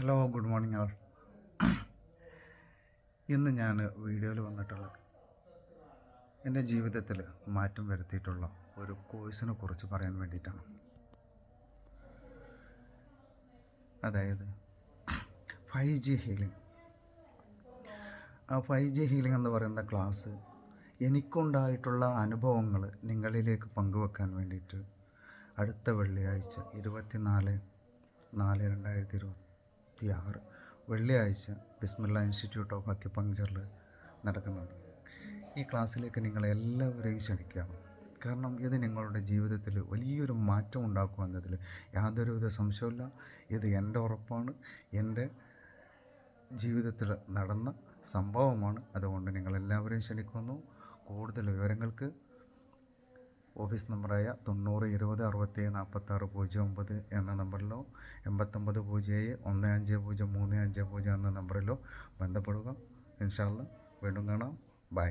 Hello, good morning ആൾ. ഇന്ന് ഞാൻ വീഡിയോയിൽ വന്നിട്ടുള്ളത് എൻ്റെ ജീവിതത്തിൽ മാറ്റം വരുത്തിയിട്ടുള്ള ഒരു കോഴ്സിനെ കുറിച്ച് പറയാൻ വേണ്ടിയിട്ടാണ്. അതായത് 5G ഹീലിംഗ്. ആ 5G ഹീലിംഗ് എന്ന് പറയുന്ന ക്ലാസ് എനിക്കുണ്ടായിട്ടുള്ള അനുഭവങ്ങൾ നിങ്ങളിലേക്ക് പങ്കുവെക്കാൻ വേണ്ടിയിട്ട് അടുത്ത വെള്ളിയാഴ്ച 24/4/2026 വെള്ളിയാഴ്ച ബിസ്മില്ല ഇൻസ്റ്റിറ്റ്യൂട്ട് ഓഫ് അക്യുപങ്ക്ചറിൽ നടക്കുന്നുണ്ട്. ഈ ക്ലാസ്സിലേക്ക് നിങ്ങളെല്ലാവരെയും ക്ഷണിക്കുകയാണ്. കാരണം ഇത് നിങ്ങളുടെ ജീവിതത്തിൽ വലിയൊരു മാറ്റം ഉണ്ടാക്കുമെന്നതിൽ യാതൊരുവിധ സംശയമില്ല. ഇത് എൻ്റെ ഉറപ്പാണ്, എൻ്റെ ജീവിതത്തിൽ നടന്ന സംഭവമാണ്. അതുകൊണ്ട് നിങ്ങളെല്ലാവരെയും ക്ഷണിക്കുന്നു. കൂടുതൽ വിവരങ്ങൾക്ക് ഓഫീസ് നമ്പറായ 9020674609 എന്ന നമ്പറിലോ 8907150350 എന്ന നമ്പറിലോ ബന്ധപ്പെടുക. ഇൻഷാ അല്ലാഹ് വീണ്ടും കാണാം. ബൈ.